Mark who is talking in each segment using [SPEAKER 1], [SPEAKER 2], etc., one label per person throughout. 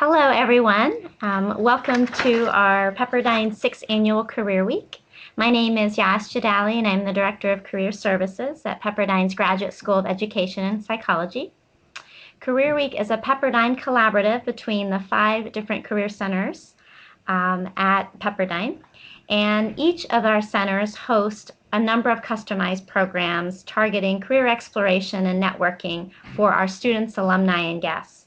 [SPEAKER 1] Hello, everyone. Welcome to our Pepperdine 6th Annual Career Week. My name is Yas Jadali, and I'm the Director of Career Services at Pepperdine's Graduate School of Education and Psychology. Career Week is a Pepperdine collaborative between the 5 different career centers at Pepperdine, and each of our centers host a number of customized programs targeting career exploration and networking for our students, alumni, and guests.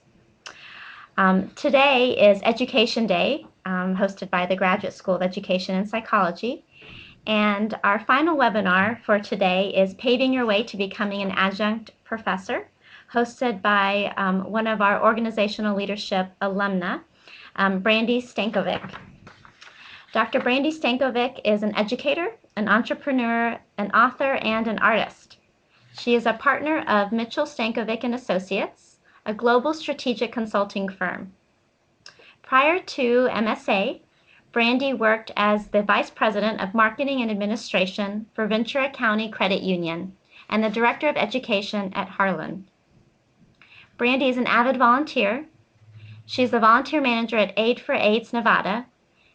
[SPEAKER 1] Today is Education Day, hosted by the Graduate School of Education and Psychology. And our final webinar for today is Paving Your Way to Becoming an Adjunct Professor, hosted by one of our organizational leadership alumna, Brandy Stankovic. Dr. Brandy Stankovic is an educator, an entrepreneur, an author, and an artist. She is a partner of Mitchell Stankovic and Associates, a global strategic consulting firm. Prior to MSA, Brandy worked as the Vice President of Marketing and Administration for Ventura County Credit Union and the Director of Education at Harlan. Brandy is an avid volunteer. She's the volunteer manager at Aid for AIDS Nevada,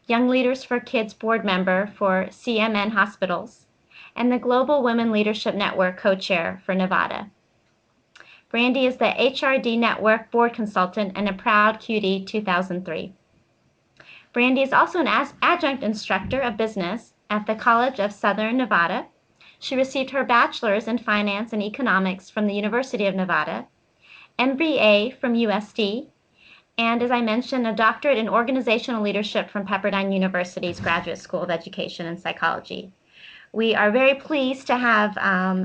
[SPEAKER 1] Young Leaders for Kids board member for CMN Hospitals, and the Global Women Leadership Network co-chair for Nevada. Brandy is the HRD Network board consultant and a proud QD 2003. Brandy is also an adjunct instructor of business at the College of Southern Nevada. She received her bachelor's in finance and economics from the University of Nevada, MBA from USD, and as I mentioned, a doctorate in organizational leadership from Pepperdine University's Graduate School of Education and Psychology. We are very pleased to have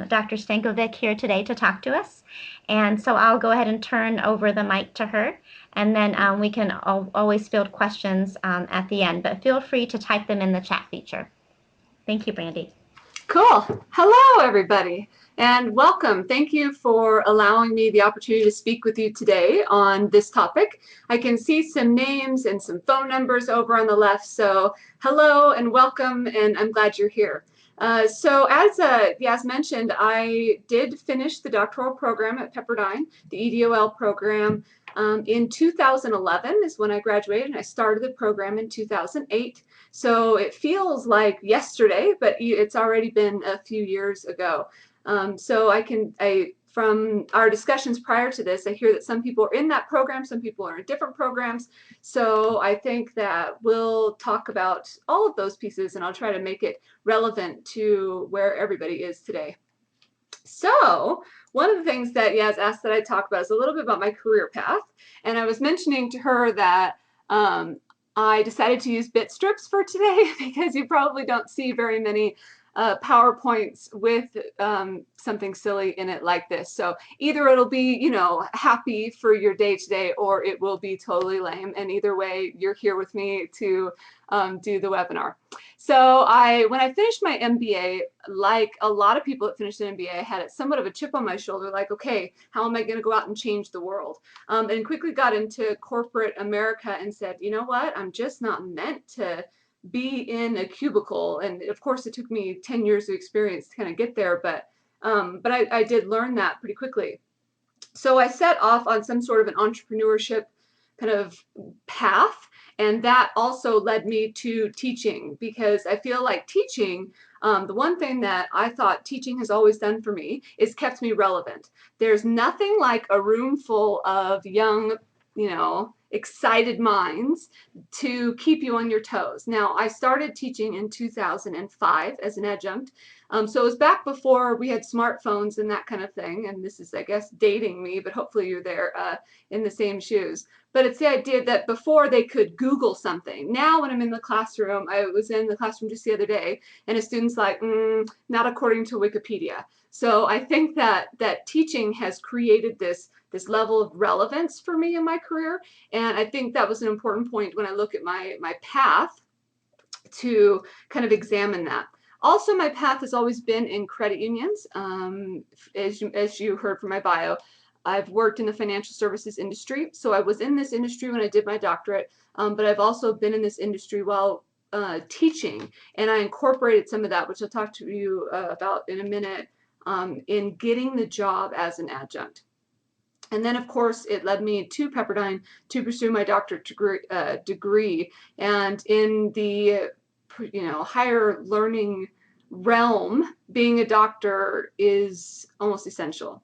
[SPEAKER 1] Dr. Stankovic here today to talk to us. And so I'll go ahead and turn over the mic to her, and then we can always field questions at the end, but feel free to type them in the chat feature. Thank you, Brandy.
[SPEAKER 2] Cool. Hello, everybody, and welcome. Thank you for allowing me the opportunity to speak with you today on this topic. I can see some names and some phone numbers over on the left, so hello and welcome, and I'm glad you're here. So as Yas mentioned, I did finish the doctoral program at Pepperdine, the EDOL program. In 2011 is when I graduated, and I started the program in 2008. So it feels like yesterday, but it's already been a few years ago. So from our discussions prior to this, I hear that some people are in that program, some people are in different programs. So I think that we'll talk about all of those pieces, and I'll try to make it relevant to where everybody is today. So one of the things that Yas asked that I talk about is a little bit about my career path. And I was mentioning to her that I decided to use bit strips for today because you probably don't see very many PowerPoints with something silly in it like this. So either it'll be, you know, happy for your day today, or it will be totally lame. And either way, you're here with me to do the webinar. So when I finished my MBA, like a lot of people that finished an MBA, I had somewhat of a chip on my shoulder, like, okay, how am I going to go out and change the world? And quickly got into corporate America and said, you know what, I'm just not meant to be in a cubicle. And of course it took me 10 years of experience to kind of get there, but I did learn that pretty quickly. So I set off on some sort of an entrepreneurship kind of path, and that also led me to teaching, because I feel like teaching, the one thing that I thought teaching has always done for me is kept me relevant. There's nothing like a room full of young, you know, excited minds to keep you on your toes. Now, I started teaching in 2005 as an adjunct. So it was back before we had smartphones and that kind of thing. And this is, I guess, dating me, but hopefully you're there in the same shoes. But it's the idea that before they could Google something. Now when I'm in the classroom, I was in the classroom just the other day, and a student's like, not according to Wikipedia. So I think that teaching has created this level of relevance for me in my career. And I think that was an important point when I look at my path to kind of examine that. Also, my path has always been in credit unions. As you heard from my bio, I've worked in the financial services industry. So I was in this industry when I did my doctorate, but I've also been in this industry while teaching, and I incorporated some of that, which I'll talk to you about in a minute, in getting the job as an adjunct. And then, of course, it led me to Pepperdine to pursue my doctorate degree. And in the higher learning realm, being a doctor is almost essential.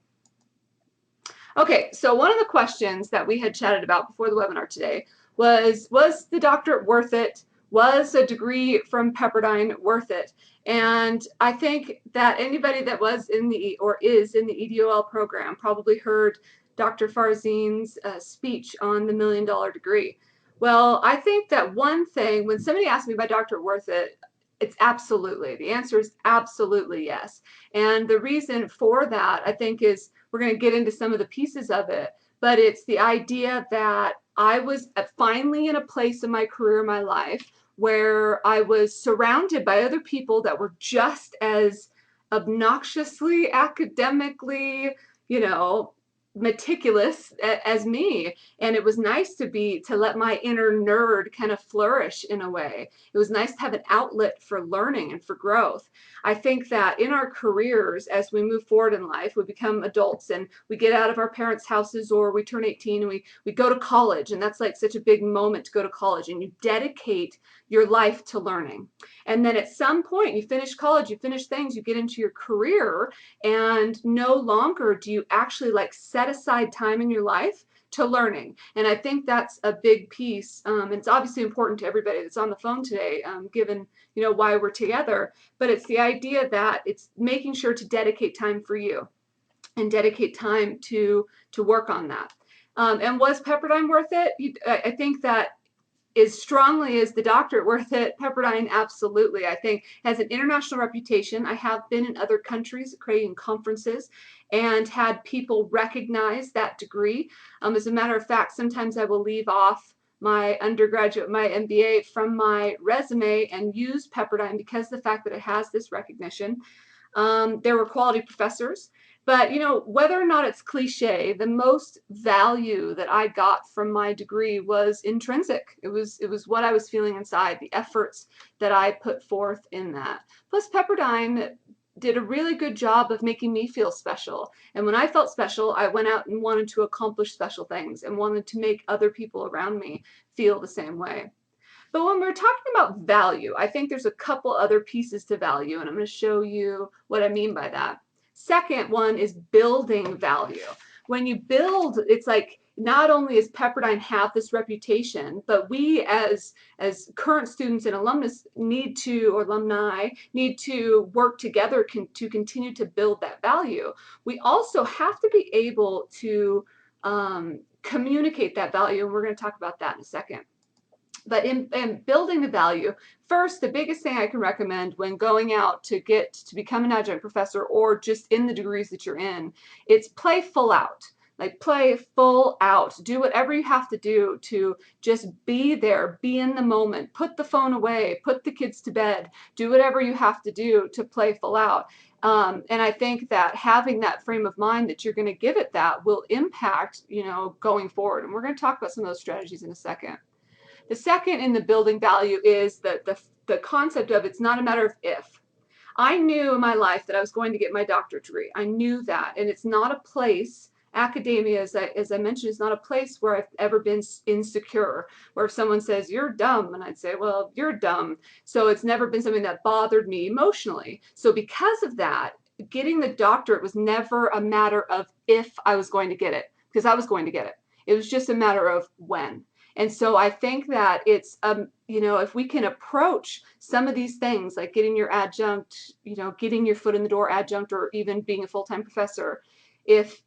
[SPEAKER 2] Okay, so one of the questions that we had chatted about before the webinar today was the doctorate worth it? Was a degree from Pepperdine worth it? And I think that anybody that was in the or is in the EDOL program probably heard Dr. Farzine's speech on the $1 Million Degree. Well, I think that one thing, when somebody asks me my doctorate worth it, it's absolutely. The answer is absolutely yes. And the reason for that, I think, is we're going to get into some of the pieces of it, but it's the idea that I was finally in a place in my career, my life, where I was surrounded by other people that were just as obnoxiously academically, you know, meticulous as me. And it was nice to let my inner nerd kind of flourish in a way. It was nice to have an outlet for learning and for growth. I think that in our careers, as we move forward in life, we become adults and we get out of our parents' houses, or we turn 18 and we go to college. And that's like such a big moment to go to college, and you dedicate your life to learning. And then at some point, you finish college, you finish things, you get into your career, and no longer do you actually like set aside time in your life to learning. And I think that's a big piece. It's obviously important to everybody that's on the phone today, given why we're together. But it's the idea that it's making sure to dedicate time for you and dedicate time to work on that. And was Pepperdine worth it? I think that as strongly as the doctorate worth it, Pepperdine absolutely, I think, has an international reputation. I have been in other countries creating conferences and had people recognize that degree. As a matter of fact, sometimes I will leave off my undergraduate, my MBA from my resume and use Pepperdine because of the fact that it has this recognition. There were quality professors. But whether or not it's cliche, the most value that I got from my degree was intrinsic. It was what I was feeling inside, the efforts that I put forth in that. Plus, Pepperdine did a really good job of making me feel special. And when I felt special, I went out and wanted to accomplish special things and wanted to make other people around me feel the same way. But when we're talking about value, I think there's a couple other pieces to value, and I'm going to show you what I mean by that. Second one is building value. When you build, it's like not only does Pepperdine have this reputation, but we as current students and alumnus alumni need to work together to continue to build that value. We also have to be able to communicate that value, and we're going to talk about that in a second. But in building the value, first, the biggest thing I can recommend when going out to become an adjunct professor, or just in the degrees that you're in, it's play full out. Like, play full out. Do whatever you have to do to just be there, be in the moment, put the phone away, put the kids to bed, do whatever you have to do to play full out. And I think that having that frame of mind that you're going to give it that will impact, going forward. And we're going to talk about some of those strategies in a second. The second in the building value is the concept of it's not a matter of if. I knew in my life that I was going to get my doctorate degree. I knew that. And it's not a place, academia, as I mentioned, is not a place where I've ever been insecure, where if someone says, you're dumb, and I'd say, well, you're dumb. So it's never been something that bothered me emotionally. So because of that, getting the doctorate was never a matter of if I was going to get it, because I was going to get it. It was just a matter of when. And so I think that it's, if we can approach some of these things, like getting your adjunct, getting your foot in the door adjunct, or even being a full-time professor, if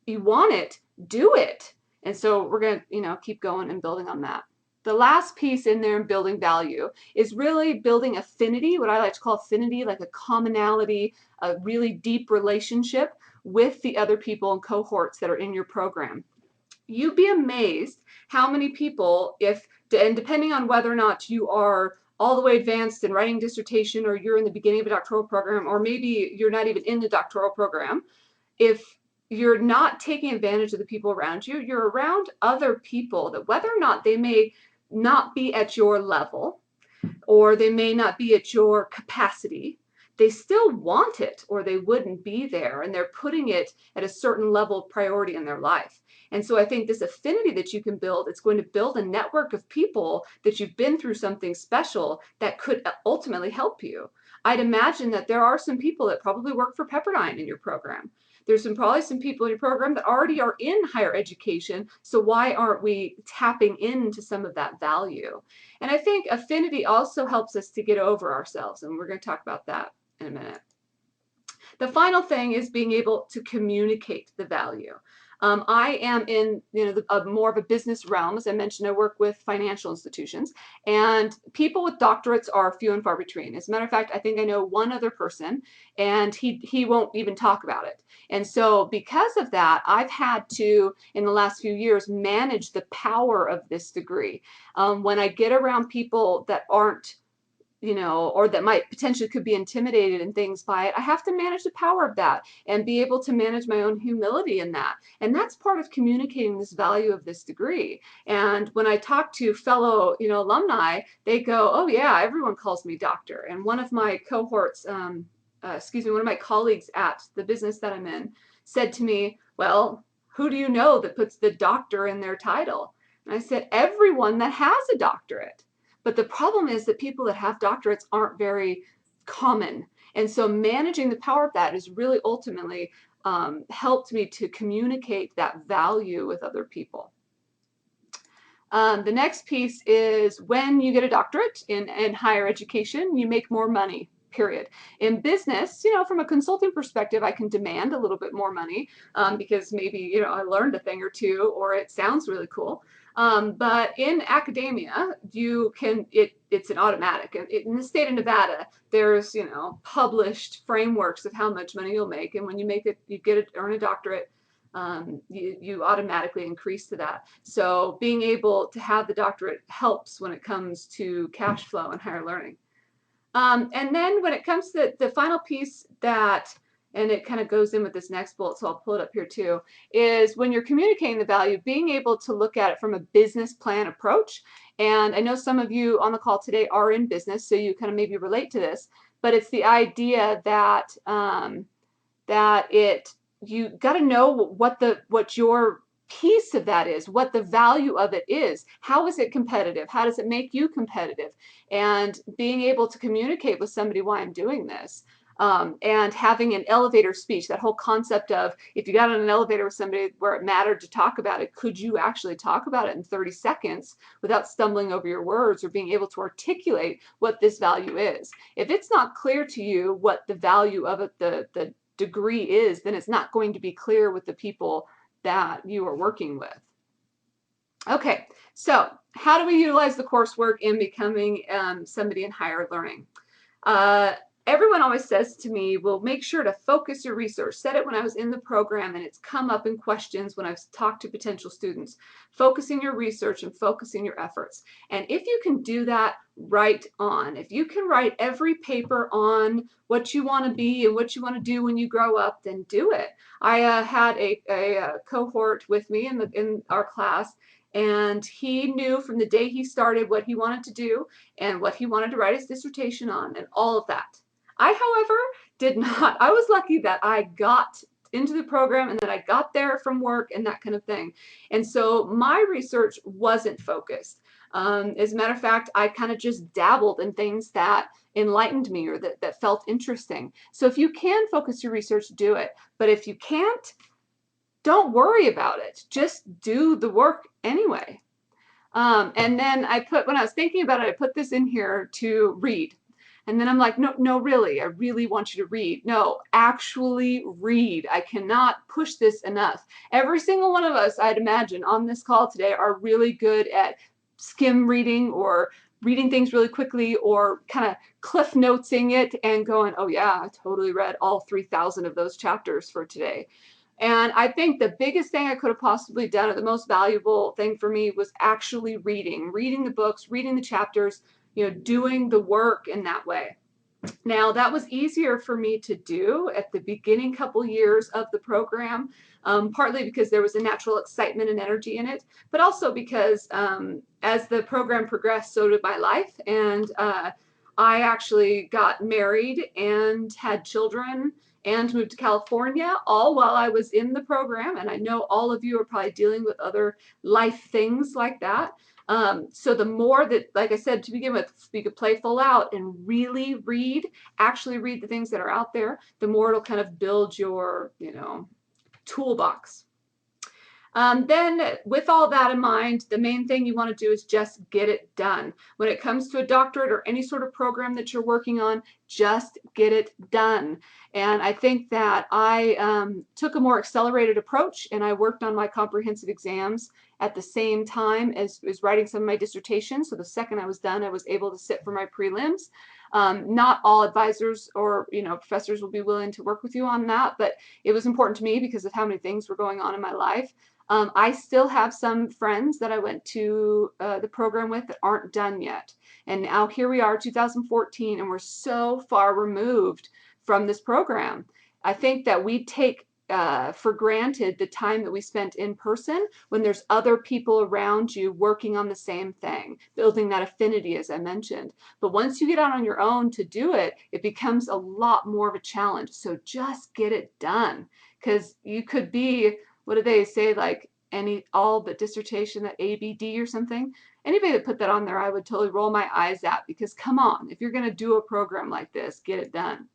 [SPEAKER 2] you want it, do it. And so we're going to, keep going and building on that. The last piece in there in building value is really building affinity, what I like to call affinity, like a commonality, a really deep relationship with the other people and cohorts that are in your program. You'd be amazed how many people, and depending on whether or not you are all the way advanced in writing dissertation, or you're in the beginning of a doctoral program, or maybe you're not even in the doctoral program, if you're not taking advantage of the people around you, you're around other people that, whether or not they may not be at your level, or they may not be at your capacity, they still want it or they wouldn't be there, and they're putting it at a certain level of priority in their life. And so I think this affinity that you can build, it's going to build a network of people that you've been through something special that could ultimately help you. I'd imagine that there are some people that probably work for Pepperdine in your program. There's probably some people in your program that already are in higher education, so why aren't we tapping into some of that value? And I think affinity also helps us to get over ourselves, and we're going to talk about that in a minute. The final thing is being able to communicate the value. I am in more of a business realm. As I mentioned, I work with financial institutions, and people with doctorates are few and far between. As a matter of fact, I think I know one other person, and he won't even talk about it. And so because of that, I've had to, in the last few years, manage the power of this degree. When I get around people that aren't, or that might potentially could be intimidated and things by it, I have to manage the power of that and be able to manage my own humility in that. And that's part of communicating this value of this degree. And when I talk to fellow, alumni, they go, oh yeah, everyone calls me doctor. And one of my cohorts, one of my colleagues at the business that I'm in said to me, well, who do you know that puts the doctor in their title? And I said, everyone that has a doctorate. But the problem is that people that have doctorates aren't very common. And so managing the power of that has really ultimately helped me to communicate that value with other people. The next piece is when you get a doctorate in higher education, you make more money, period. In business, from a consulting perspective, I can demand a little bit more money because maybe, I learned a thing or two, or it sounds really cool. But in academia, it's an automatic. In the state of Nevada, there's, published frameworks of how much money you'll make. And when you earn a doctorate, you automatically increase to that. So being able to have the doctorate helps when it comes to cash flow and higher learning. And then when it comes to the final piece and it kind of goes in with this next bullet, so I'll pull it up here too, is when you're communicating the value, being able to look at it from a business plan approach. And I know some of you on the call today are in business, so you kind of maybe relate to this, but it's the idea that you got to know what your piece of that is, what the value of it is. How is it competitive? How does it make you competitive? And being able to communicate with somebody why I'm doing this. And having an elevator speech, that whole concept of if you got on an elevator with somebody where it mattered to talk about it, could you actually talk about it in 30 seconds without stumbling over your words or being able to articulate what this value is? If it's not clear to you what the value of it, the degree is, then it's not going to be clear with the people that you are working with. Okay, so how do we utilize the coursework in becoming somebody in higher learning? Everyone always says to me, well, make sure to focus your research. Said it when I was in the program, and it's come up in questions when I've talked to potential students. Focusing your research and focusing your efforts. And if you can do that, right on. If you can write every paper on what you want to be and what you want to do when you grow up, then do it. I had a cohort with me in our class, and he knew from the day he started what he wanted to do and what he wanted to write his dissertation on and all of that. I, however, did not. I was lucky that I got into the program and that I got there from work and that kind of thing. And so my research wasn't focused. As a matter of fact, I kind of just dabbled in things that enlightened me or that felt interesting. So if you can focus your research, do it. But if you can't, don't worry about it. Just do the work anyway. And then when I was thinking about it, I put this in here to read. And then I'm like, no, really, I really want you to read. No, actually read. I cannot push this enough. Every single one of us, I'd imagine, on this call today are really good at skim reading or reading things really quickly or kind of cliff notesing it and going, oh yeah, I totally read all 3,000 of those chapters for today. And I think the biggest thing I could have possibly done, or the most valuable thing for me, was actually reading the books, reading the chapters, doing the work in that way. Now, that was easier for me to do at the beginning couple years of the program, partly because there was a natural excitement and energy in it, but also because as the program progressed, so did my life. And I actually got married and had children and moved to California all while I was in the program. And I know all of you are probably dealing with other life things like that. So the more that, like I said, to begin with, we could play full out and really read, actually read the things that are out there, the more it'll kind of build your, toolbox. Then with all that in mind, the main thing you want to do is just get it done. When it comes to a doctorate or any sort of program that you're working on, just get it done. And I think that I took a more accelerated approach, and I worked on my comprehensive exams at the same time as writing some of my dissertation. So the second I was done, I was able to sit for my prelims. Not all advisors or professors will be willing to work with you on that, but it was important to me because of how many things were going on in my life. I still have some friends that I went to the program with that aren't done yet. And now here we are, 2014, and we're so far removed from this program. I think that we take for granted the time that we spent in person when there's other people around you working on the same thing, building that affinity, as I mentioned. But once you get out on your own to do it, it becomes a lot more of a challenge. So just get it done, because you could be, what do they say, like all but dissertation at ABD or something. Anybody that put that on there, I would totally roll my eyes at, because come on, if you're going to do a program like this, get it done.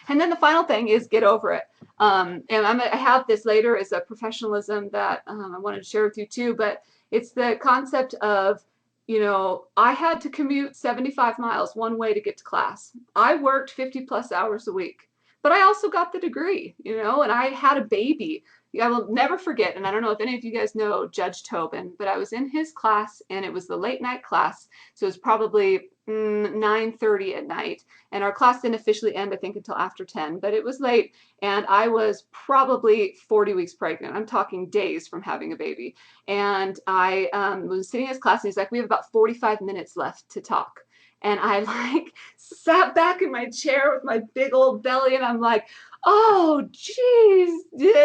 [SPEAKER 2] And then the final thing is get over it. And I have this later as a professionalism that I wanted to share with you too, but it's the concept of, I had to commute 75 miles one way to get to class. I worked 50 plus hours a week, but I also got the degree, and I had a baby. I will never forget, and I don't know if any of you guys know Judge Tobin, but I was in his class, and it was the late night class, so it was probably 9:30 at night, and our class didn't officially end, I think, until after 10, but it was late, and I was probably 40 weeks pregnant. I'm talking days from having a baby, and I was sitting in his class, and he's like, we have about 45 minutes left to talk. And I like sat back in my chair with my big old belly, and I'm like, oh, geez,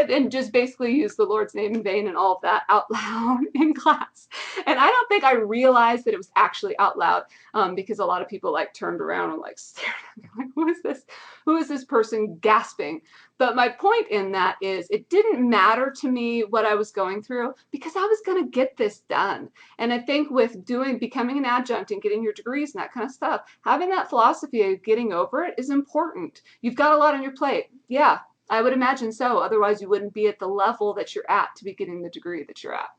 [SPEAKER 2] and just basically used the Lord's name in vain and all of that out loud in class. And I don't think I realized that it was actually out loud, because a lot of people like turned around and like stared at me like, who is this? Who is this person gasping? But my point in that is it didn't matter to me what I was going through, because I was going to get this done. And I think with becoming an adjunct and getting your degrees and that kind of stuff, having that philosophy of getting over it is important. You've got a lot on your plate. Yeah, I would imagine so. Otherwise, you wouldn't be at the level that you're at to be getting the degree that you're at.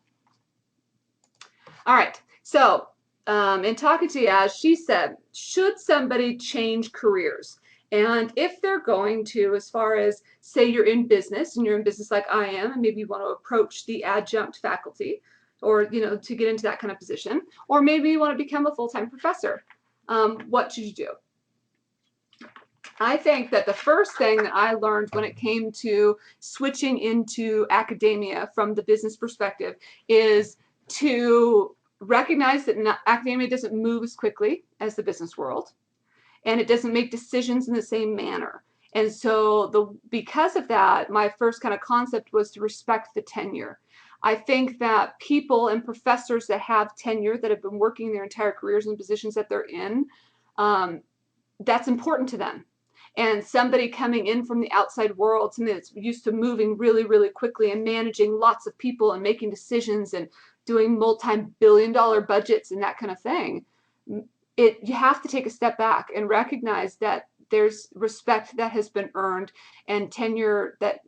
[SPEAKER 2] All right, so in talking to Yaz, she said, should somebody change careers? And if they're going to, as far as, say you're in business and you're in business like I am, and maybe you want to approach the adjunct faculty, or to get into that kind of position, or maybe you want to become a full-time professor, what should you do? I think that the first thing that I learned when it came to switching into academia from the business perspective is to recognize that academia doesn't move as quickly as the business world, and it doesn't make decisions in the same manner. And so because of that, my first kind of concept was to respect the tenure. I think that people and professors that have tenure, that have been working their entire careers in positions that they're in, that's important to them. And somebody coming in from the outside world, somebody that's used to moving really, really quickly and managing lots of people and making decisions and doing multi-billion-dollar budgets and that kind of thing, you have to take a step back and recognize that there's respect that has been earned and tenure that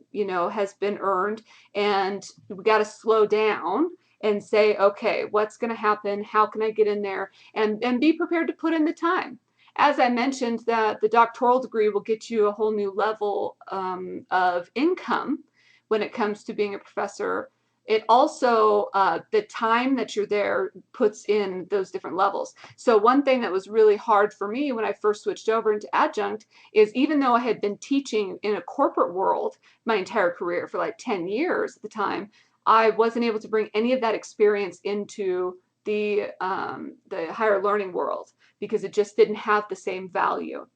[SPEAKER 2] has been earned, and we got to slow down and say, okay, what's going to happen? How can I get in there? And be prepared to put in the time. As I mentioned, that the doctoral degree will get you a whole new level of income when it comes to being a professor. It also, the time that you're there puts in those different levels. So one thing that was really hard for me when I first switched over into adjunct is, even though I had been teaching in a corporate world my entire career for like 10 years at the time, I wasn't able to bring any of that experience into the higher learning world, because it just didn't have the same value.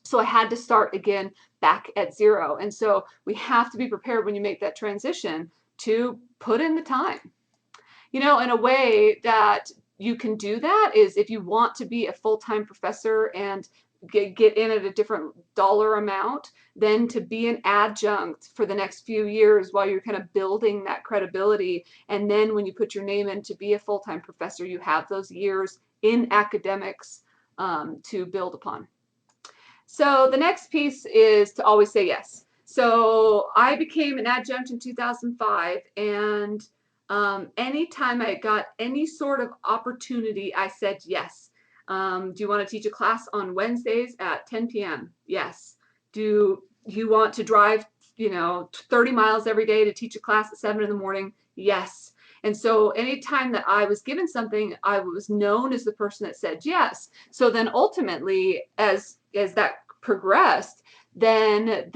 [SPEAKER 2] So I had to start again back at zero. And so we have to be prepared when you make that transition to put in the time, in a way that you can do that is if you want to be a full-time professor and get in at a different dollar amount, then to be an adjunct for the next few years while you're kind of building that credibility. And then when you put your name in to be a full-time professor, you have those years in academics to build upon. So the next piece is to always say yes. So I became an adjunct in 2005, and anytime I got any sort of opportunity, I said yes. Do you want to teach a class on Wednesdays at 10 p.m.? Yes. Do you want to drive, 30 miles every day to teach a class at 7 in the morning? Yes. And so anytime that I was given something, I was known as the person that said yes. So then ultimately, as that progressed, then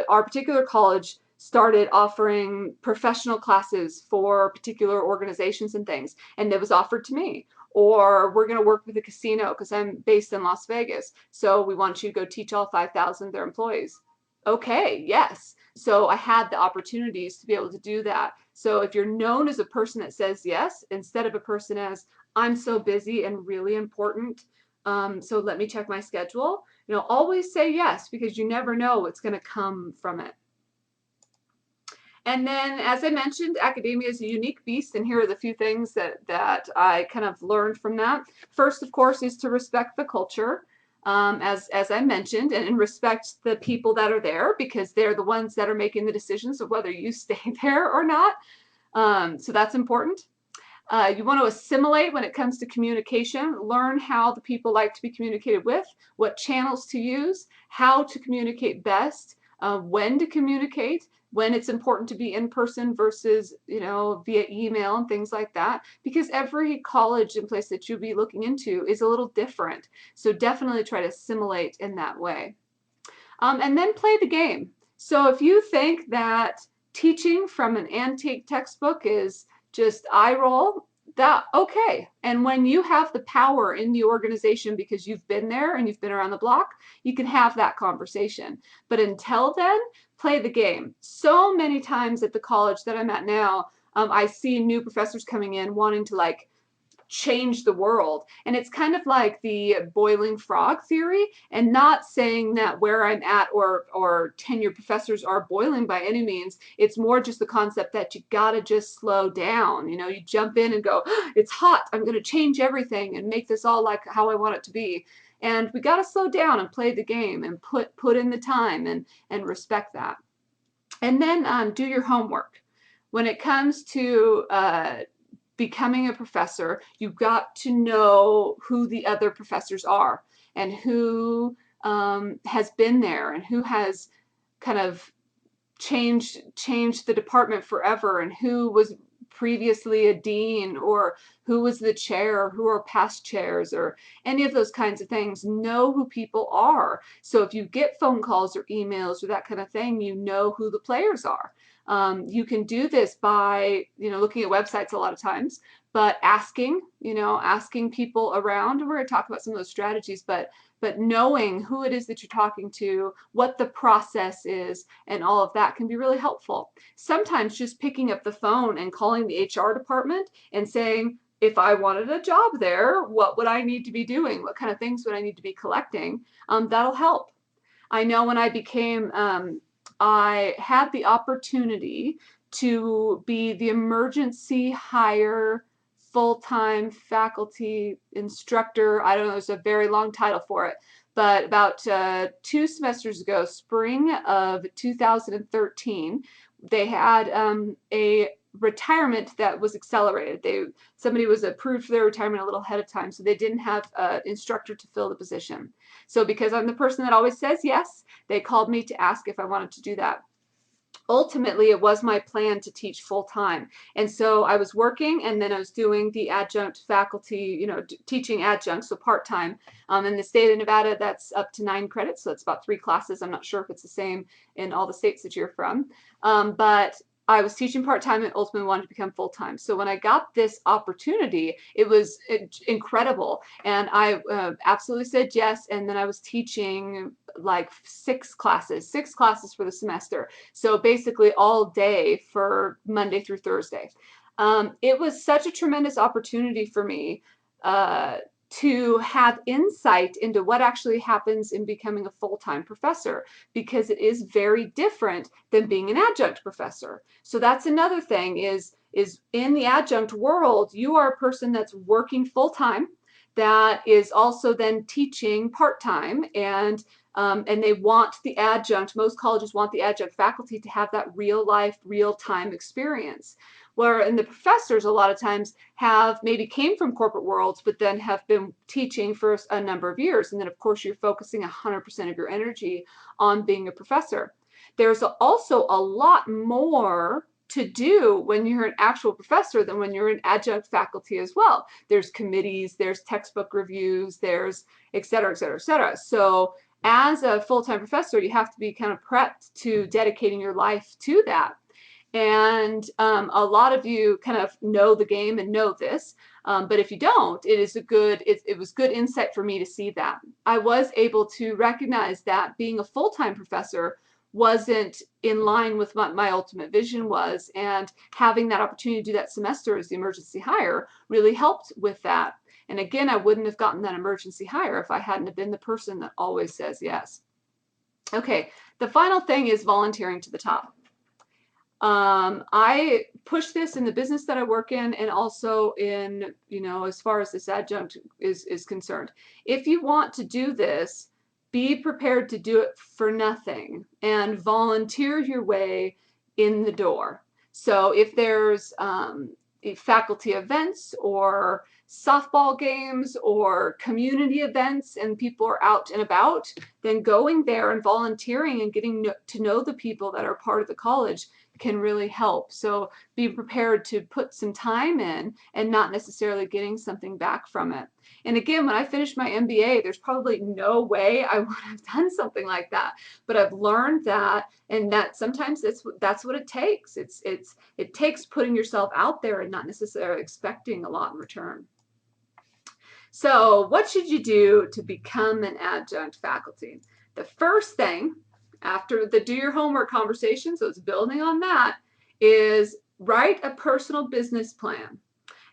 [SPEAKER 2] our particular college started offering professional classes for particular organizations and things, and it was offered to me. Or we're going to work with a casino because I'm based in Las Vegas, so we want you to go teach all 5,000 of their employees. Okay, yes. So I had the opportunities to be able to do that. So if you're known as a person that says yes, instead of a person as, I'm so busy and really important, so let me check my schedule, always say yes, because you never know what's going to come from it. And then, as I mentioned, academia is a unique beast, and here are the few things that I kind of learned from that. First, of course, is to respect the culture, as I mentioned, and respect the people that are there, because they're the ones that are making the decisions of whether you stay there or not. So that's important. You want to assimilate when it comes to communication. Learn how the people like to be communicated with, what channels to use, how to communicate best, when to communicate, when it's important to be in person versus, via email and things like that, because every college and place that you'll be looking into is a little different. So definitely try to assimilate in that way. And then play the game. So if you think that teaching from an antique textbook is just eye roll, that okay. And when you have the power in the organization because you've been there and you've been around the block, you can have that conversation. But until then, play the game. So many times at the college that I'm at now, I see new professors coming in wanting to change the world. And it's kind of like the boiling frog theory, and not saying that where I'm at or tenured professors are boiling by any means. It's more just the concept that you gotta just slow down. You jump in and go, oh, it's hot, I'm gonna change everything and make this all like how I want it to be. And we gotta slow down and play the game and put in the time and respect that. And then do your homework. When it comes to becoming a professor, you've got to know who the other professors are and who has been there and who has kind of changed the department forever, and who was previously a dean, or who was the chair, or who are past chairs, or any of those kinds of things. Know who people are. So if you get phone calls or emails or that kind of thing, you know who the players are. You can do this by, looking at websites a lot of times, but asking people around. We're going to talk about some of those strategies, but knowing who it is that you're talking to, what the process is, and all of that can be really helpful. Sometimes just picking up the phone and calling the HR department and saying, if I wanted a job there, what would I need to be doing? What kind of things would I need to be collecting? That'll help. I know when I had the opportunity to be the emergency hire full-time faculty instructor. I don't know, there's a very long title for it, but about 2 semesters ago, spring of 2013, they had a retirement that was accelerated. Somebody was approved for their retirement a little ahead of time, so they didn't have an instructor to fill the position. So because I'm the person that always says yes, they called me to ask if I wanted to do that. Ultimately, it was my plan to teach full time. And so I was working, and then I was doing the adjunct faculty, teaching adjunct, so part time. In the state of Nevada, that's up to 9 credits, so it's about 3 classes. I'm not sure if it's the same in all the states that you're from. But I was teaching part-time and ultimately wanted to become full-time. So when I got this opportunity, it was incredible. And I absolutely said yes. And then I was teaching like 6 classes for the semester. So basically all day for Monday through Thursday. It was such a tremendous opportunity for me. uh, to have insight into what actually happens in becoming a full-time professor, because it is very different than being an adjunct professor. So that's another thing is in the adjunct world, you are a person that's working full-time that is also then teaching part-time, and they want the adjunct, most colleges want the adjunct faculty to have that real life, real time experience. Where in the professors a lot of times have maybe came from corporate worlds, but then have been teaching for a number of years. And then of course you're focusing 100% of your energy on being a professor. There's also a lot more to do when you're an actual professor than when you're an adjunct faculty as well. There's committees, there's textbook reviews, there's et cetera, et cetera, et cetera. So as a full-time professor, you have to be kind of prepped to dedicating your life to that. And a lot of you kind of know the game and know this, but if you don't, it was good insight for me to see that. I was able to recognize that being a full-time professor wasn't in line with what my ultimate vision was, and having that opportunity to do that semester as the emergency hire really helped with that. And again, I wouldn't have gotten that emergency hire if I hadn't have been the person that always says yes. Okay, the final thing is volunteering to the top. I push this in the business that I work in, and also in, as far as this adjunct is concerned. If you want to do this, be prepared to do it for nothing and volunteer your way in the door. So if there's faculty events or softball games or community events and people are out and about, then going there and volunteering and getting to know the people that are part of the college can really help. So be prepared to put some time in and not necessarily getting something back from it. And again, when I finished my MBA, there's probably no way I would have done something like that. But I've learned that, and that sometimes that's what it takes. It takes putting yourself out there and not necessarily expecting a lot in return. So what should you do to become an adjunct faculty? The first thing after the do your homework conversation, so it's building on that, is write a personal business plan.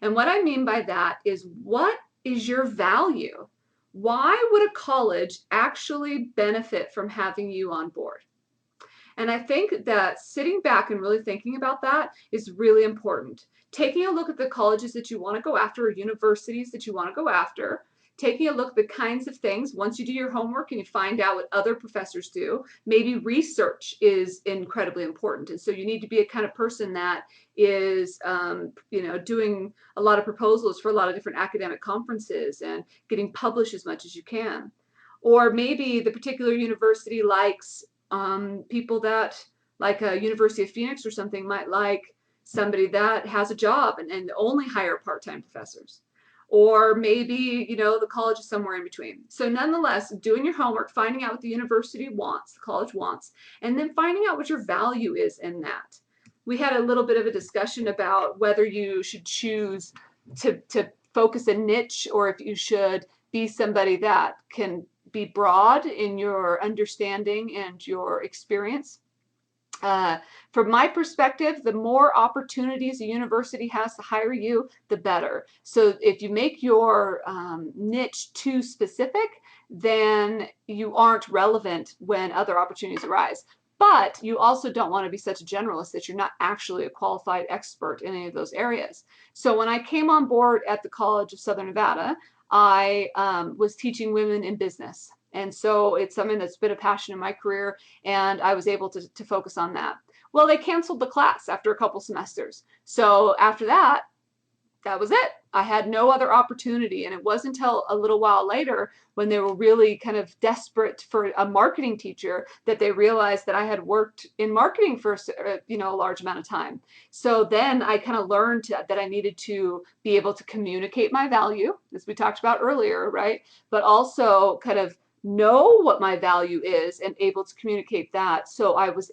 [SPEAKER 2] And what I mean by that is, what is your value? Why would a college actually benefit from having you on board? And I think that sitting back and really thinking about that is really important. Taking a look at the colleges that you want to go after, or universities that you want to go after, taking a look at the kinds of things, once you do your homework and you find out what other professors do, maybe research is incredibly important. And so you need to be a kind of person that is, doing a lot of proposals for a lot of different academic conferences and getting published as much as you can. Or maybe the particular university likes people that, like a University of Phoenix or something, might like somebody that has a job and only hire part-time professors. Or maybe, the college is somewhere in between. So nonetheless, doing your homework, finding out what the university wants, the college wants, and then finding out what your value is in that. We had a little bit of a discussion about whether you should choose to focus a niche, or if you should be somebody that can be broad in your understanding and your experience. From my perspective, the more opportunities a university has to hire you, the better. So if you make your niche too specific, then you aren't relevant when other opportunities arise. But you also don't want to be such a generalist that you're not actually a qualified expert in any of those areas. So when I came on board at the College of Southern Nevada, I was teaching women in business. And so it's something that's been a passion in my career, and I was able to focus on that. Well, they canceled the class after a couple semesters. So after that, that was it. I had no other opportunity, and it wasn't until a little while later, when they were really kind of desperate for a marketing teacher, that they realized that I had worked in marketing for a large amount of time. So then I kind of learned that I needed to be able to communicate my value, as we talked about earlier, right? But also kind of know what my value is and able to communicate that, so I was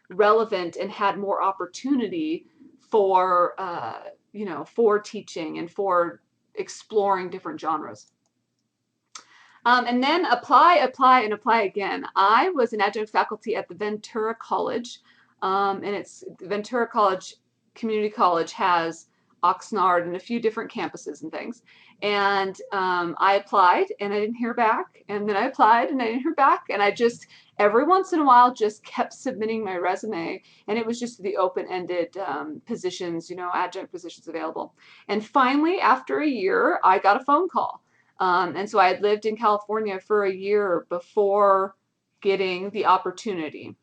[SPEAKER 2] relevant and had more opportunity for for teaching and for exploring different genres. And then apply, and apply again. I was an adjunct faculty at the Ventura College, and it's Ventura College Community College has Oxnard and a few different campuses and things. And I applied and I didn't hear back. And then I applied and I didn't hear back. And I just, every once in a while, just kept submitting my resume. And it was just the open-ended positions, adjunct positions available. And finally, after a year, I got a phone call. And so I had lived in California for a year before getting the opportunity.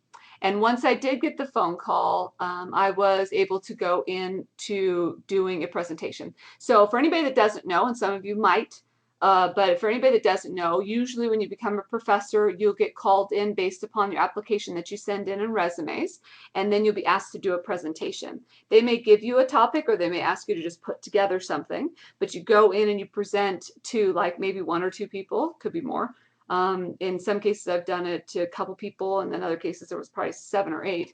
[SPEAKER 2] And once I did get the phone call, I was able to go into doing a presentation. So for anybody that doesn't know, and some of you might, but for anybody that doesn't know, usually when you become a professor, you'll get called in based upon your application that you send in and resumes, and then you'll be asked to do a presentation. They may give you a topic or they may ask you to just put together something, but you go in and you present to like maybe 1 or 2 people, could be more. In some cases, I've done it to a couple people, and in other cases, there was probably 7 or 8,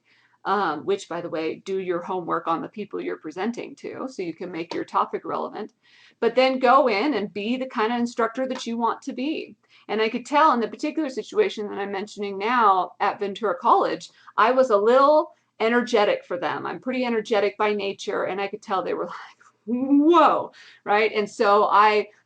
[SPEAKER 2] which, by the way, do your homework on the people you're presenting to so you can make your topic relevant. But then go in and be the kind of instructor that you want to be. And I could tell in the particular situation that I'm mentioning now at Ventura College, I was a little energetic for them. I'm pretty energetic by nature, and I could tell they were like, whoa, right? And so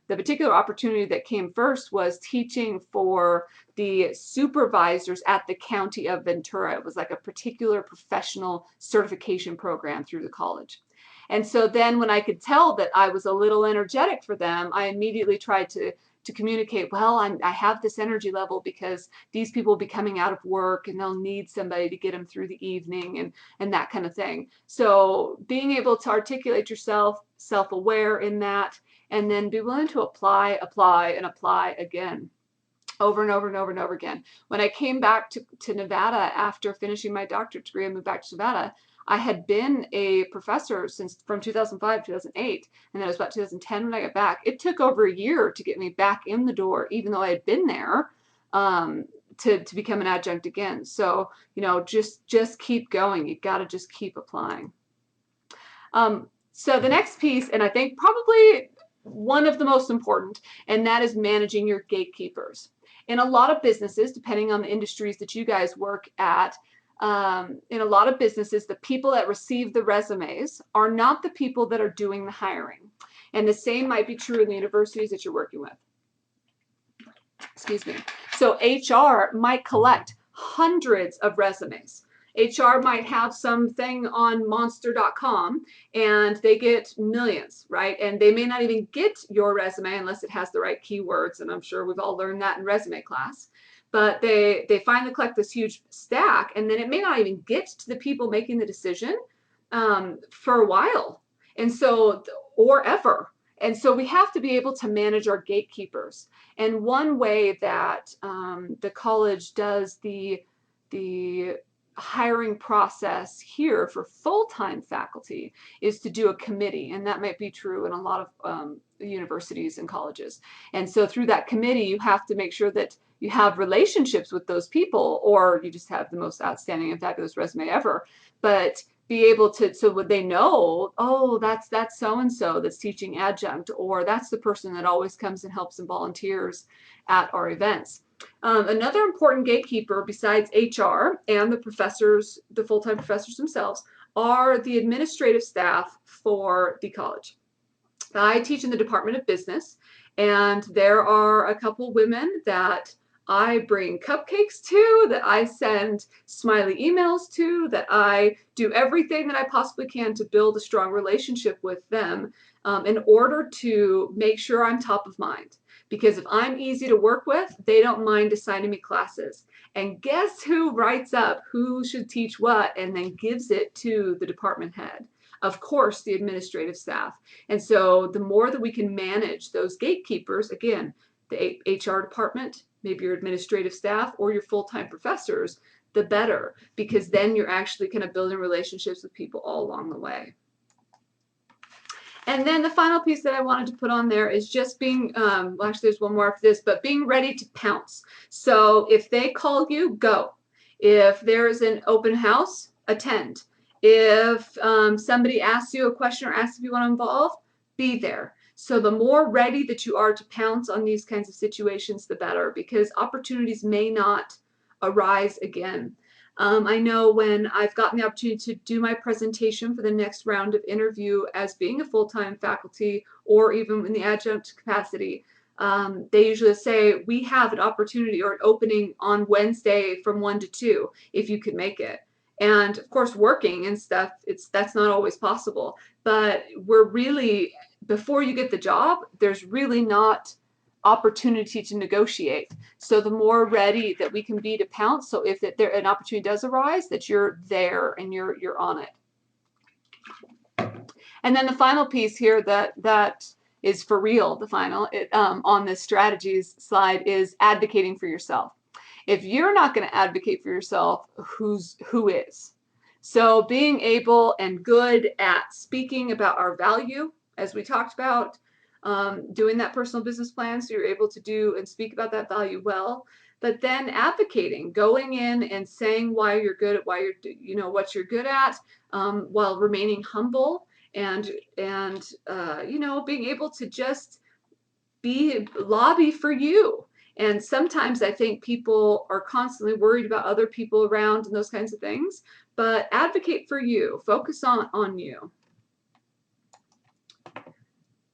[SPEAKER 2] the particular opportunity that came first was teaching for the supervisors at the county of Ventura. It was like a particular professional certification program through the college. And so then when I could tell that I was a little energetic for them, I immediately tried to communicate, well, I have this energy level because these people will be coming out of work and they'll need somebody to get them through the evening and that kind of thing. So being able to articulate yourself, self-aware in that, and then be willing to apply, and apply again, over and over and over and over again. When I came back to Nevada after finishing my doctorate degree and moved back to Nevada, I had been a professor from 2005 to 2008, and then it was about 2010 when I got back. It took over a year to get me back in the door, even though I had been there, to become an adjunct again. So, just keep going. You got to just keep applying. So the next piece, and I think probably one of the most important, and that is managing your gatekeepers. In a lot of businesses, depending on the industries that you guys work at, in a lot of businesses, the people that receive the resumes are not the people that are doing the hiring. And the same might be true in the universities that you're working with. Excuse me. So HR might collect hundreds of resumes. HR might have something on monster.com and they get millions, right? And they may not even get your resume unless it has the right keywords. And I'm sure we've all learned that in resume class. But they finally collect this huge stack, and then it may not even get to the people making the decision for a while, and so, or ever. And so we have to be able to manage our gatekeepers. And one way that the college does the hiring process here for full-time faculty is to do a committee, and that might be true in a lot of universities and colleges. And so through that committee, you have to make sure that you have relationships with those people, or you just have the most outstanding and fabulous resume ever. But be able to, so would they know, oh, that's so-and-so that's teaching adjunct, or that's the person that always comes and helps and volunteers at our events. Another important gatekeeper besides HR and the professors, the full-time professors themselves, are the administrative staff for the college. I teach in the Department of Business, and there are a couple women that I bring cupcakes to, that I send smiley emails to, that I do everything that I possibly can to build a strong relationship with them in order to make sure I'm top of mind. Because if I'm easy to work with, they don't mind assigning me classes. And guess who writes up who should teach what and then gives it to the department head? Of course, the administrative staff. And so the more that we can manage those gatekeepers, again, the HR department, maybe your administrative staff or your full-time professors, the better, because then you're actually kind of building relationships with people all along the way. And then the final piece that I wanted to put on there is just being, well, actually there's one more after this, but being ready to pounce. So if they call you, go. If there's an open house, attend. If somebody asks you a question or asks if you want to involve, be there. So the more ready that you are to pounce on these kinds of situations, the better, because opportunities may not arise again. I know when I've gotten the opportunity to do my presentation for the next round of interview as being a full-time faculty or even in the adjunct capacity, they usually say, we have an opportunity or an opening on Wednesday from 1 to 2 if you could make it. And of course, working and stuff, that's not always possible. But we're really, before you get the job, there's really not opportunity to negotiate. So the more ready that we can be to pounce, so if an opportunity does arise, that you're there and you're on it. And then the final piece here that is for real, the final on this strategies slide is advocating for yourself. If you're not going to advocate for yourself, who is? So being able and good at speaking about our value, as we talked about, doing that personal business plan so you're able to do and speak about that value well, but then advocating, going in and saying why you're good at what you're good at, while remaining humble and being able to just lobby for you. And sometimes I think people are constantly worried about other people around and those kinds of things, but advocate for you, focus on you.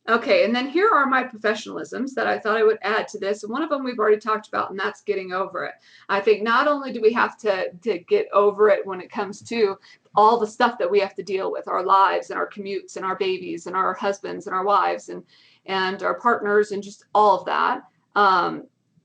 [SPEAKER 2] Okay, and then here are my professionalisms that I thought I would add to this. And one of them we've already talked about, and that's getting over it. I think not only do we have to get over it when it comes to all the stuff that we have to deal with, our lives and our commutes and our babies and our husbands and our wives and our partners and just all of that.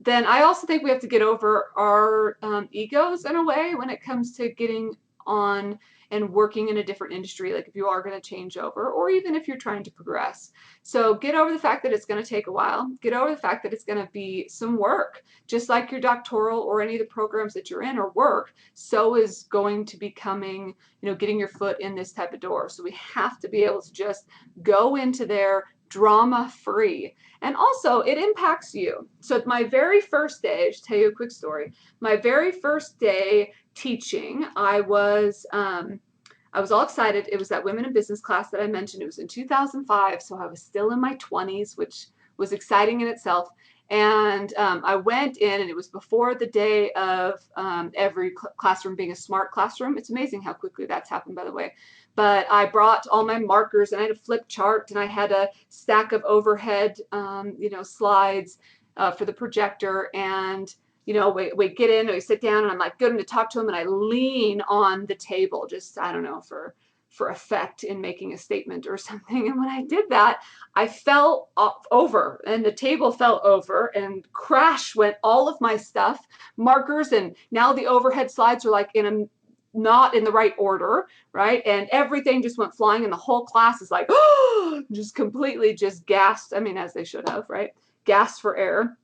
[SPEAKER 2] Then I also think we have to get over our egos in a way when it comes to getting on and working in a different industry, like if you are going to change over or even if you're trying to progress. So get over the fact that it's going to take a while. Get over the fact that it's going to be some work. Just like your doctoral or any of the programs that you're in or work, so is going to be coming, getting your foot in this type of door. So we have to be able to just go into there drama free. And also it impacts you. So my very first day, I'll just tell you a quick story. My very first day teaching, I was all excited. It was that women in business class that I mentioned. It was in 2005, so I was still in my 20s, which was exciting in itself. And I went in, and it was before the day of every classroom being a smart classroom. It's amazing how quickly that's happened, by the way. But I brought all my markers, and I had a flip chart, and I had a stack of overhead, slides for the projector, and we get in and we sit down and I'm like going to talk to him and I lean on the table, just, I don't know, for effect in making a statement or something. And when I did that, I fell over and the table fell over and crash went all of my stuff, markers, and now the overhead slides are like not in the right order, right? And everything just went flying and the whole class is like, just completely just gasped. I mean, as they should have, right? Gasped for air.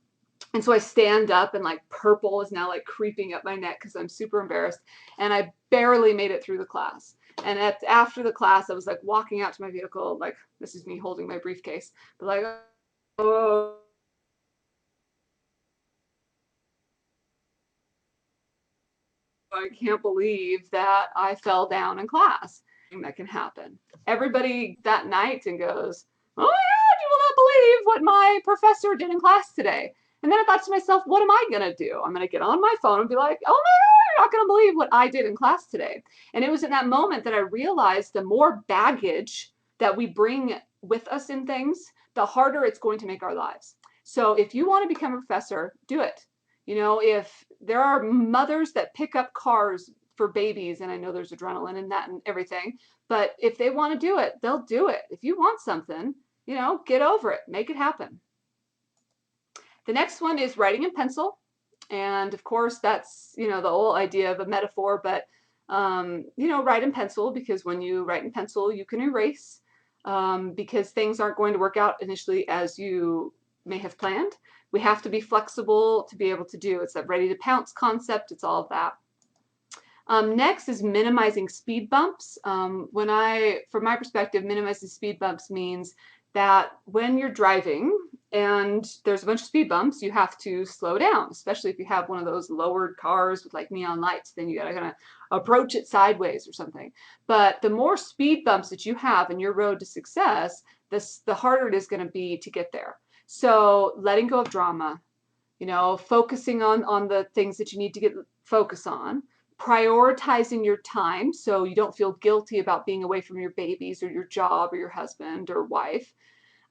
[SPEAKER 2] And so I stand up and like purple is now like creeping up my neck because I'm super embarrassed. And I barely made it through the class. And after the class, I was like walking out to my vehicle, like this is me holding my briefcase, but like, oh, I can't believe that I fell down in class. That can happen. Everybody that night and goes, oh my God, you will not believe what my professor did in class today. And then I thought to myself, what am I going to do? I'm going to get on my phone and be like, oh my God, you're not going to believe what I did in class today. And it was in that moment that I realized the more baggage that we bring with us in things, the harder it's going to make our lives. So if you want to become a professor, do it. If there are mothers that pick up cars for babies, and I know there's adrenaline in that and everything, but if they want to do it, they'll do it. If you want something, get over it, make it happen. The next one is writing in pencil. And of course, that's, the whole idea of a metaphor, but, write in pencil, because when you write in pencil, you can erase, because things aren't going to work out initially as you may have planned. We have to be flexible to be able to do. It's that ready to pounce concept. It's all of that. Next is minimizing speed bumps. From my perspective, minimizing speed bumps means that when you're driving and there's a bunch of speed bumps, you have to slow down, especially if you have one of those lowered cars with like neon lights, then you gotta kind of approach it sideways or something. But the more speed bumps that you have in your road to success, the harder it is gonna be to get there. So letting go of drama, focusing on the things that you need to get focus on, prioritizing your time so you don't feel guilty about being away from your babies or your job or your husband or wife.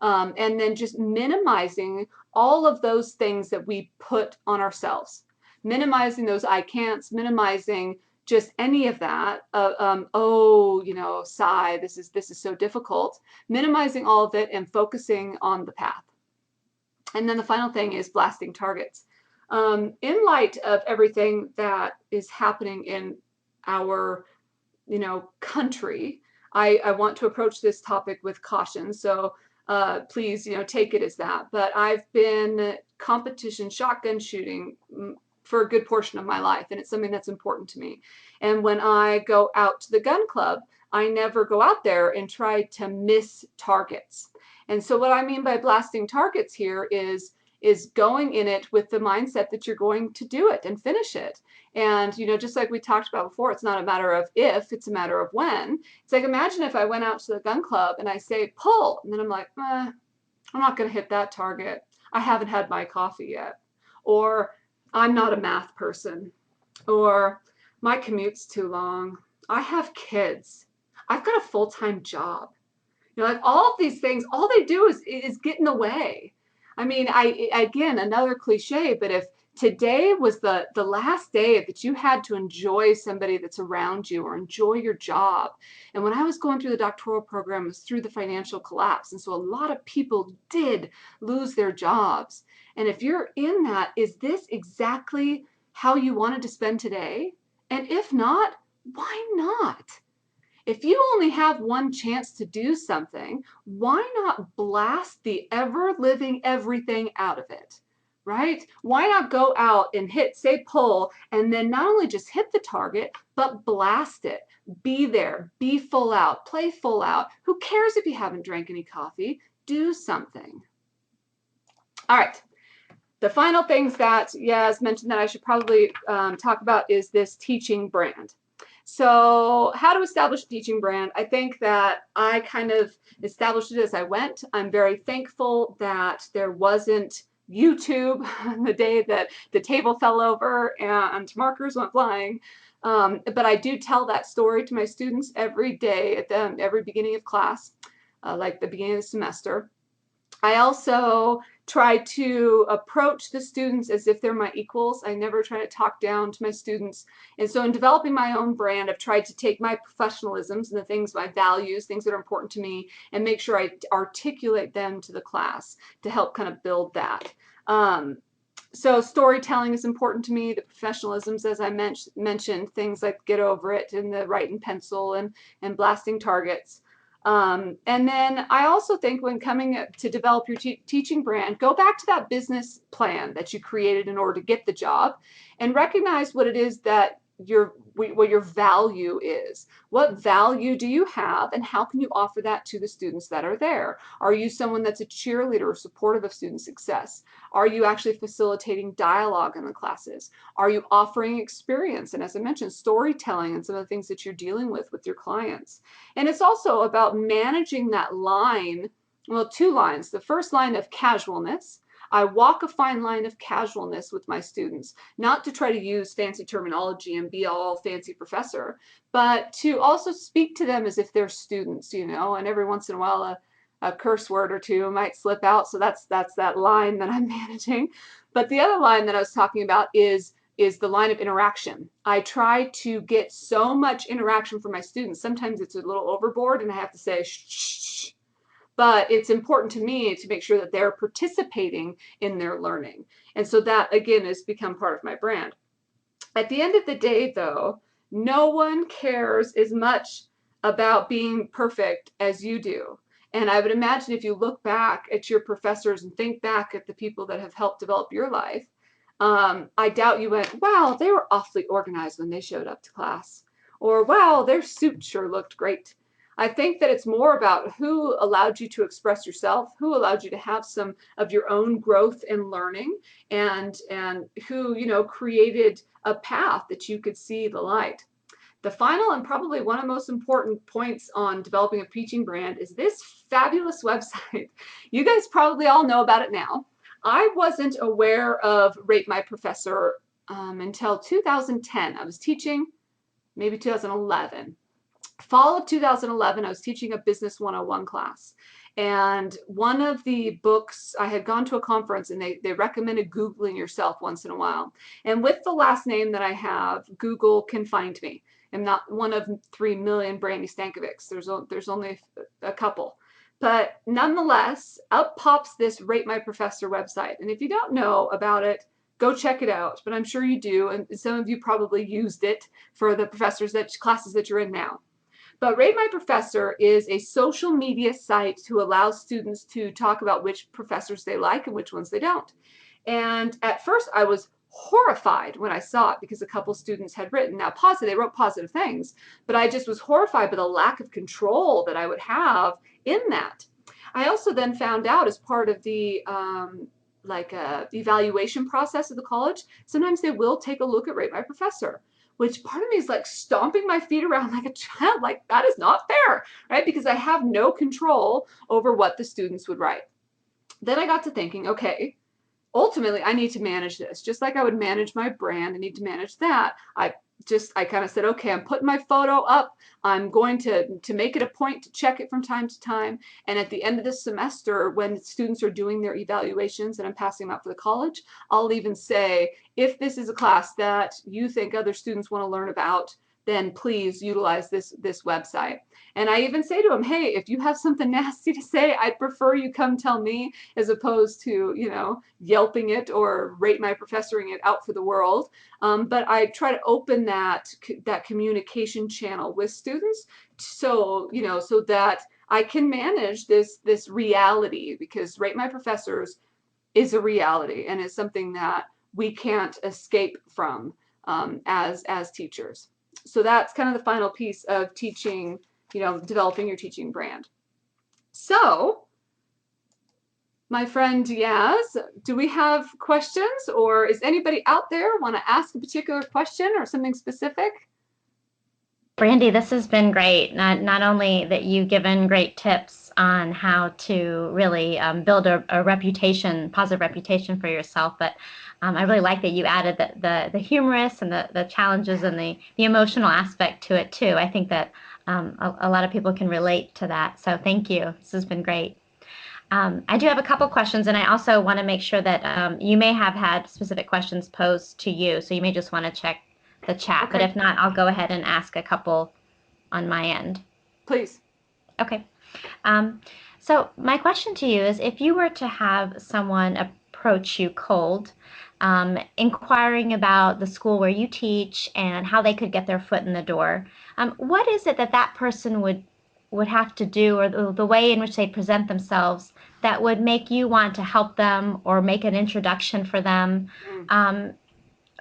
[SPEAKER 2] And then just minimizing all of those things that we put on ourselves, minimizing those I can'ts, minimizing just any of that. Oh, sigh, this is so difficult. Minimizing all of it and focusing on the path. And then the final thing is blasting targets. In light of everything that is happening in our, country, I want to approach this topic with caution. So please, take it as that. But I've been competition shotgun shooting for a good portion of my life, and it's something that's important to me. And when I go out to the gun club, I never go out there and try to miss targets. And so what I mean by blasting targets here is going in it with the mindset that you're going to do it and finish it. And, just like we talked about before, it's not a matter of if, it's a matter of when. It's like, imagine if I went out to the gun club and I say, pull, and then I'm like, I'm not going to hit that target. I haven't had my coffee yet. Or I'm not a math person. Or my commute's too long. I have kids. I've got a full-time job. Like all of these things, all they do is get in the way. I mean, again, another cliche, but if today was the last day that you had to enjoy somebody that's around you or enjoy your job. And when I was going through the doctoral program, it was through the financial collapse. And so a lot of people did lose their jobs. And if you're in that, is this exactly how you wanted to spend today? And if not, why not? If you only have one chance to do something, why not blast the ever-living everything out of it, right? Why not go out and hit, say pull, and then not only just hit the target, but blast it. Be there, be full out, play full out. Who cares if you haven't drank any coffee? Do something. All right. The final things that Yaz mentioned that I should probably talk about is this teaching brand. So how to establish a teaching brand? I think that I kind of established it as I went. I'm very thankful that there wasn't YouTube the day that the table fell over and markers went flying. But I do tell that story to my students every day at every beginning of class, like the beginning of the semester. I also try to approach the students as if they're my equals. I never try to talk down to my students. And so in developing my own brand, I've tried to take my professionalisms and the things, my values, things that are important to me, and make sure I articulate them to the class to help kind of build that. So storytelling is important to me, the professionalisms, as I mentioned, things like get over it and the write in pencil and blasting targets. And then I also think when coming to develop your teaching brand, go back to that business plan that you created in order to get the job and recognize what it is that what your value is. What value do you have and how can you offer that to the students that are there? Are you someone that's a cheerleader or supportive of student success? Are you actually facilitating dialogue in the classes? Are you offering experience? And as I mentioned, storytelling and some of the things that you're dealing with your clients. And it's also about managing that line, well, two lines. The first line of casualness. I walk a fine line of casualness with my students, not to try to use fancy terminology and be all fancy professor, but to also speak to them as if they're students, and every once in a while a curse word or two might slip out. So that's that line that I'm managing. But the other line that I was talking about is the line of interaction. I try to get so much interaction from my students. Sometimes it's a little overboard and I have to say, shh, shh, shh. But it's important to me to make sure that they're participating in their learning. And so that, again, has become part of my brand. At the end of the day, though, no one cares as much about being perfect as you do. And I would imagine if you look back at your professors and think back at the people that have helped develop your life, I doubt you went, wow, they were awfully organized when they showed up to class. Or, wow, their suit sure looked great. I think that it's more about who allowed you to express yourself, who allowed you to have some of your own growth and learning, and who, created a path that you could see the light. The final and probably one of the most important points on developing a teaching brand is this fabulous website. You guys probably all know about it now. I wasn't aware of Rate My Professor until 2010. I was teaching maybe 2011. Fall of 2011, I was teaching a Business 101 class. And one of the books, I had gone to a conference and they recommended Googling yourself once in a while. And with the last name that I have, Google can find me. I'm not one of 3 million Brandy Stankovics. There's only a couple. But nonetheless, up pops this Rate My Professor website. And if you don't know about it, go check it out. But I'm sure you do. And some of you probably used it for the classes that you're in now. But Rate My Professor is a social media site to allow students to talk about which professors they like and which ones they don't. And at first I was horrified when I saw it because a couple students had written, now positive, they wrote positive things, but I just was horrified by the lack of control that I would have in that. I also then found out as part of the evaluation process of the college, sometimes they will take a look at Rate My Professor, which part of me is like stomping my feet around like a child, like that is not fair, right? Because I have no control over what the students would write. Then I got to thinking, okay, ultimately I need to manage this. Just like I would manage my brand, I need to manage that. I kind of said, okay, I'm putting my photo up. I'm going to make it a point to check it from time to time. And at the end of the semester, when students are doing their evaluations and I'm passing them out for the college, I'll even say, if this is a class that you think other students want to learn about, then please utilize this website. And I even say to them, hey, if you have something nasty to say, I'd prefer you come tell me as opposed to, yelping it or Rate My Professoring it out for the world. But I try to open that communication channel with students, so so that I can manage this reality, because Rate My Professors is a reality and is something that we can't escape from as teachers. So that's kind of the final piece of teaching, developing your teaching brand. So, my friend Diaz, do we have questions, or is anybody out there want to ask a particular question or something specific?
[SPEAKER 1] Brandy, this has been great. Not only that you've given great tips on how to really build a reputation, positive reputation for yourself, but I really like that you added the humorous and the challenges and the emotional aspect to it too. I think that a lot of people can relate to that. So thank you. This has been great. I do have a couple questions, and I also want to make sure that you may have had specific questions posed to you, so you may just want to check the chat. But
[SPEAKER 2] Okay,
[SPEAKER 1] if not, I'll go ahead and ask a couple on my end.
[SPEAKER 2] please.
[SPEAKER 1] Okay. Um, so my question to you is, if you were to have someone approach you cold, inquiring about the school where you teach and how they could get their foot in the door, what is it that that person would have to do, or the way in which they present themselves, that would make you want to help them or make an introduction for them,
[SPEAKER 2] Mm,
[SPEAKER 1] um,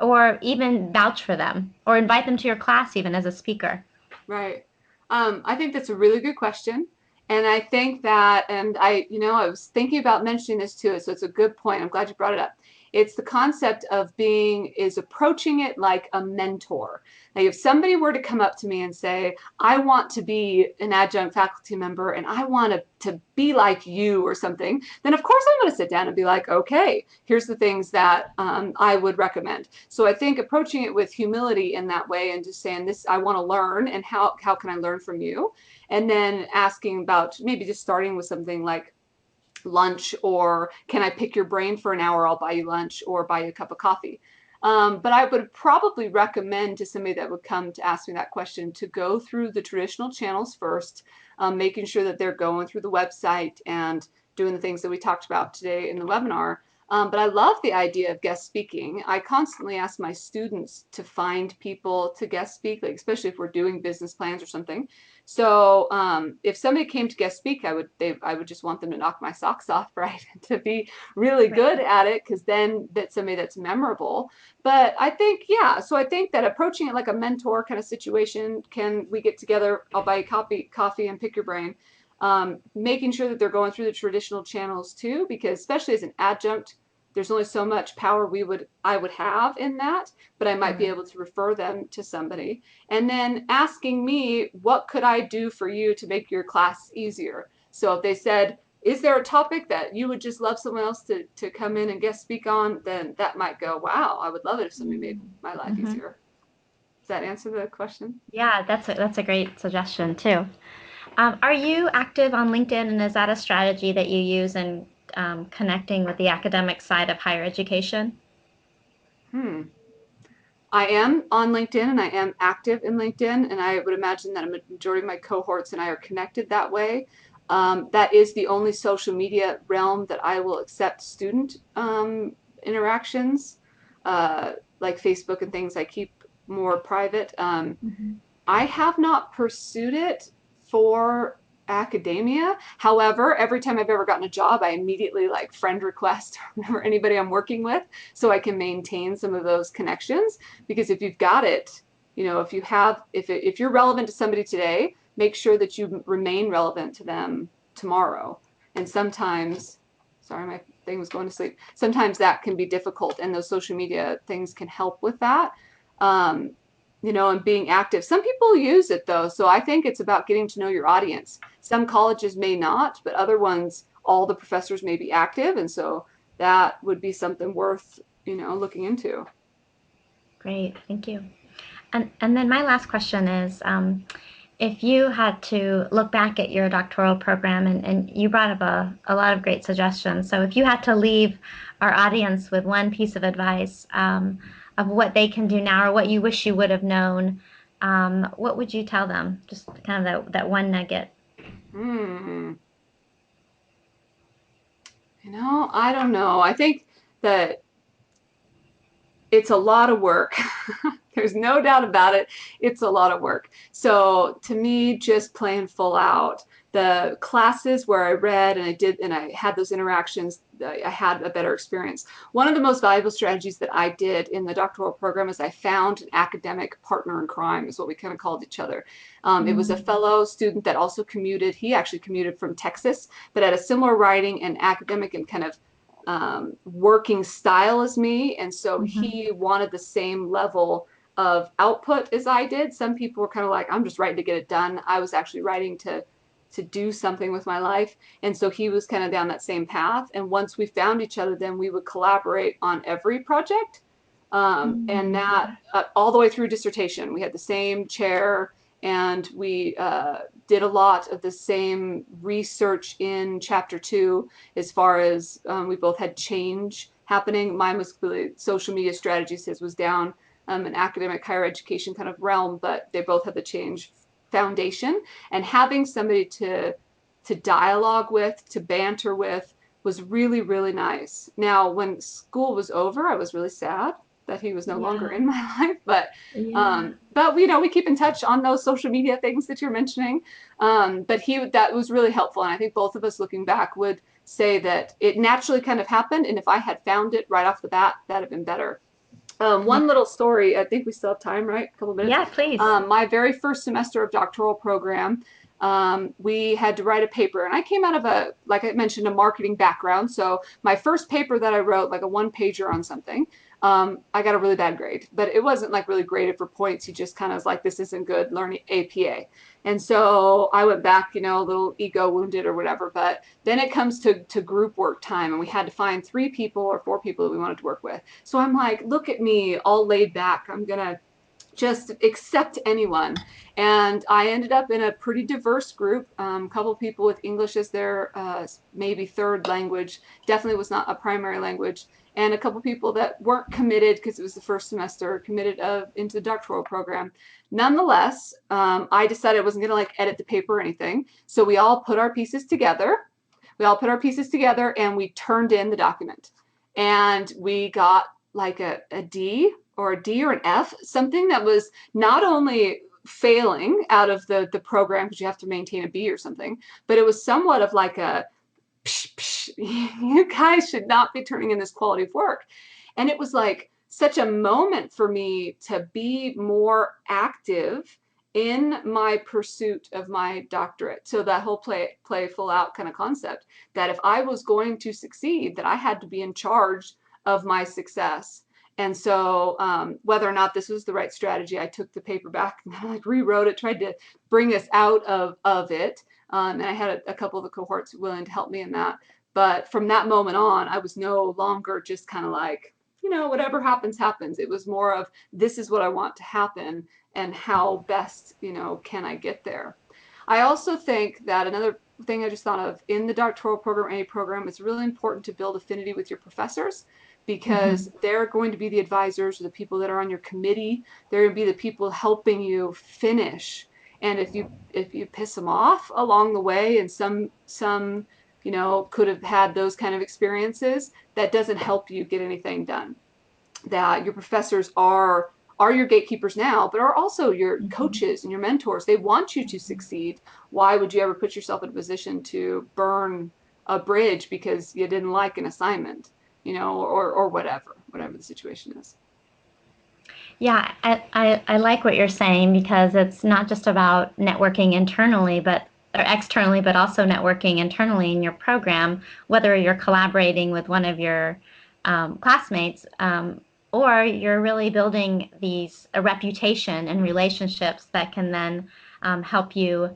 [SPEAKER 1] or even vouch for them or invite them to your class even as a speaker?
[SPEAKER 2] right. I think that's a really good question. And I think that, and I was thinking about mentioning this too, so it's a good point. I'm glad you brought it up. It's the concept of approaching it like a mentor. Now, if somebody were to come up to me and say, I want to be an adjunct faculty member and I want to be like you or something, then of course I'm going to sit down and be like, okay, here's the things that I would recommend. So I think approaching it with humility in that way and just saying, this, I want to learn, and how can I learn from you? And then asking about maybe just starting with something like lunch, or can I pick your brain for an hour? I'll buy you lunch or buy you a cup of coffee. But I would probably recommend to somebody that would come to ask me that question to go through the traditional channels first, making sure that they're going through the website and doing the things that we talked about today in the webinar. But I love the idea of guest speaking. I constantly ask my students to find people to guest speak, like especially if we're doing business plans or something. So if somebody came to guest speak, I would just want them to knock my socks off, right? To be really good at it, because then that's somebody that's memorable. But I think, yeah, so I think that approaching it like a mentor kind of situation, can we get together? I'll buy you coffee and pick your brain. Making sure that they're going through the traditional channels too, because especially as an adjunct, there's only so much power I would have in that, but I might be
[SPEAKER 1] Mm-hmm.
[SPEAKER 2] able to refer them to somebody. And then asking me, what could I do for you to make your class easier? So if they said, is there a topic that you would just love someone else to come in and guest speak on, then that might go, wow, I would love it if somebody made my life
[SPEAKER 1] Mm-hmm.
[SPEAKER 2] easier. Does that answer the question?
[SPEAKER 1] Yeah, that's a great suggestion too. Are you active on LinkedIn, and is that a strategy that you use in connecting with the academic side of higher education?
[SPEAKER 2] Hmm. I am on LinkedIn and I am active in LinkedIn, and I would imagine that a majority of my cohorts and I are connected that way. That is the only social media realm that I will accept student interactions, like Facebook and things I keep more private.
[SPEAKER 1] Mhm.
[SPEAKER 2] I have not pursued it for academia. However, every time I've ever gotten a job, I immediately like friend request or anybody I'm working with so I can maintain some of those connections. Because if you've got it, if you have, if you're relevant to somebody today, make sure that you remain relevant to them tomorrow. And sometimes, sorry, my thing was going to sleep. Sometimes that can be difficult, and those social media things can help with that. Um, and being active. Some people use it though, so I think it's about getting to know your audience. Some colleges may not, but other ones, all the professors may be active, and so that would be something worth, looking into.
[SPEAKER 1] Great, thank you. And then my last question is, if you had to look back at your doctoral program, and you brought up a lot of great suggestions. So if you had to leave our audience with one piece of advice of what they can do now or what you wish you would have known, what would you tell them? Just kind of that one nugget.
[SPEAKER 2] Hmm. I don't know. I think that it's a lot of work. There's no doubt about it. It's a lot of work. So to me, just playing full out. The classes where I read and I did and I had those interactions, I had a better experience. One of the most valuable strategies that I did in the doctoral program is I found an academic partner in crime, is what we kind of called each other. It was a
[SPEAKER 1] Mm-hmm.
[SPEAKER 2] fellow student that also commuted. He actually commuted from Texas, but had a similar writing and academic and kind of working style as me. And so he wanted the same level of output as I did. Some people were kind of like, I'm just writing to get it done. I was actually writing to do something with my life. And so he was kind of down that same path. And once we found each other, then we would collaborate on every project. And that
[SPEAKER 1] Mm-hmm.
[SPEAKER 2] all the way through dissertation. We had the same chair, and we did a lot of the same research in chapter 2 as far as we both had change happening. Mine was really social media strategies. His was down an academic higher education kind of realm, but they both had the change foundation. And having somebody to dialogue with, to banter with, was really, really nice. Now, when school was over, I was really sad that he was no longer
[SPEAKER 1] Yeah,
[SPEAKER 2] in my life, but
[SPEAKER 1] yeah.
[SPEAKER 2] we keep in touch on those social media things that you're mentioning. But that was really helpful, and I think both of us looking back would say that it naturally kind of happened, and if I had found it right off the bat, that'd have been better. One
[SPEAKER 1] Yeah.
[SPEAKER 2] little story, I think we still have time, right? A couple of minutes.
[SPEAKER 1] Yeah, please.
[SPEAKER 2] My very first semester of doctoral program, we had to write a paper, and I came out of like I mentioned, a marketing background. So my first paper that I wrote, like a one pager on something, I got a really bad grade, but it wasn't like really graded for points. He just kind of was like, this isn't good, learning APA. And so I went back, a little ego wounded or whatever. But then it comes to group work time, and we had to find 3 people or 4 people that we wanted to work with. So I'm like, look at me, all laid back. I'm going to just accept anyone. And I ended up in a pretty diverse group. A couple people with English as their maybe third language, definitely was not a primary language, and a couple people that weren't committed because it was the first semester, committed into the doctoral program. Nonetheless, I decided I wasn't going to like edit the paper or anything. So we all put our pieces together. And we turned in the document. And we got like a D or a D or an F, something that was not only failing out of the program because you have to maintain a B or something, but it was somewhat of like a psh, psh, you guys should not be turning in this quality of work. And it was like such a moment for me to be more active in my pursuit of my doctorate. So that whole play full out kind of concept, that if I was going to succeed, that I had to be in charge of my success. And so whether or not this was the right strategy, I took the paper back and like rewrote it, tried to bring us out of it. And I had a couple of the cohorts willing to help me in that. But from that moment on, I was no longer just kind of like whatever happens, happens. It was more of, this is what I want to happen, and how best, can I get there? I also think that another thing I just thought of in the doctoral program, A program, it's really important to build affinity with your professors, because
[SPEAKER 1] Mhm.
[SPEAKER 2] they're going to be the advisors, or the people that are on your committee. They're going to be the people helping you finish. And if you piss them off along the way, and some could have had those kind of experiences, that doesn't help you get anything done. That your professors are your gatekeepers now, but are also your
[SPEAKER 1] Mhm.
[SPEAKER 2] coaches and your mentors. They want you to succeed. Why would you ever put yourself in a position to burn a bridge because you didn't like an assignment, or whatever the situation is.
[SPEAKER 1] Yeah, I like what you're saying, because it's not just about networking internally, or externally, but also networking internally in your program, whether you're collaborating with one of your classmates, or you're really building a reputation and relationships that can then help you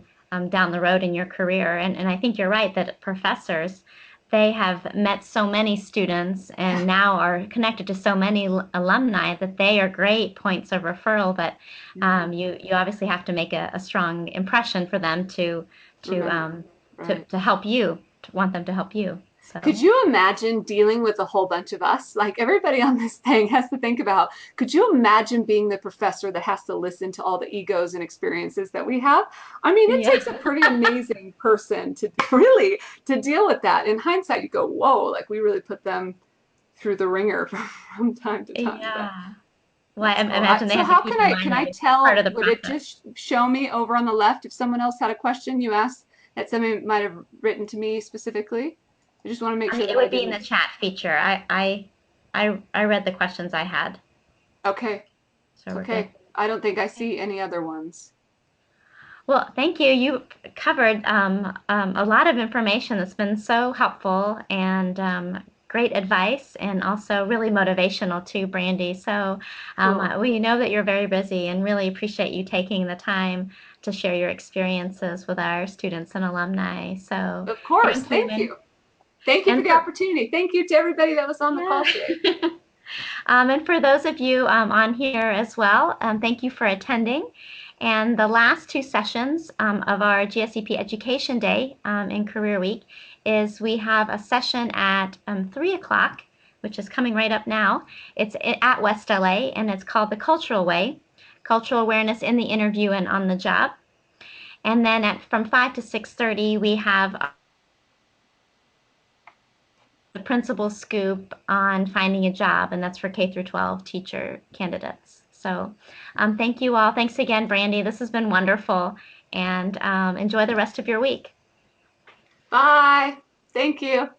[SPEAKER 1] down the road in your career. And I think you're right that professors, they have met so many students
[SPEAKER 2] Yeah.
[SPEAKER 1] and now are connected to so many alumni that they are great points of referral. But
[SPEAKER 2] Mm-hmm.
[SPEAKER 1] you obviously have to make a strong impression for them to
[SPEAKER 2] Remember.
[SPEAKER 1] um,
[SPEAKER 2] Right.
[SPEAKER 1] to help you, to want them to help you.
[SPEAKER 2] Could
[SPEAKER 1] So
[SPEAKER 2] you imagine dealing with a whole bunch of us? Like, everybody on this thing has to think about, could you imagine being the professor that has to listen to all the egos and experiences that we have? I mean, it
[SPEAKER 1] yeah,
[SPEAKER 2] takes a pretty amazing person to really to deal with that. In hindsight, you go, whoa, like we really put them through the ringer from time to time. But
[SPEAKER 1] yeah. Well, I
[SPEAKER 2] that's cool.
[SPEAKER 1] imagine they
[SPEAKER 2] So
[SPEAKER 1] have to
[SPEAKER 2] how
[SPEAKER 1] keep in
[SPEAKER 2] can
[SPEAKER 1] mind
[SPEAKER 2] I
[SPEAKER 1] that it's part
[SPEAKER 2] tell,
[SPEAKER 1] of the
[SPEAKER 2] would it
[SPEAKER 1] process.
[SPEAKER 2] just show me over on the left if someone else had a question you asked that somebody might have written to me specifically? I just want to make sure
[SPEAKER 1] It
[SPEAKER 2] that I
[SPEAKER 1] would be in the
[SPEAKER 2] didn't.
[SPEAKER 1] chat feature. I read the questions I had,
[SPEAKER 2] Okay.
[SPEAKER 1] so we're good.
[SPEAKER 2] Okay. I don't think I see any other ones.
[SPEAKER 1] Well, thank you. You covered a lot of information that's been so helpful, and great advice, and also really motivational too, Brandy. So
[SPEAKER 2] Cool.
[SPEAKER 1] we know that you're very busy, and really appreciate you taking the time to share your experiences with our students and alumni. So
[SPEAKER 2] Of course.
[SPEAKER 1] thank you.
[SPEAKER 2] Thank you. Thank you for
[SPEAKER 1] And
[SPEAKER 2] the
[SPEAKER 1] for
[SPEAKER 2] opportunity. Thank you to everybody that was on the
[SPEAKER 1] yeah.
[SPEAKER 2] call today.
[SPEAKER 1] And for those of you on here as well, thank you for attending. And the last two sessions of our GSEP Education Day in Career Week is we have a session at 3 o'clock, which is coming right up now. It's at West LA, and it's called The Cultural Way, Cultural Awareness in the Interview and on the Job. And then from 5 to 6:30, we have the principal scoop on finding a job, and that's for K through 12 teacher candidates. So thank you all. Thanks again, Brandy. This has been wonderful, and enjoy the rest of your week.
[SPEAKER 2] Bye. Thank you.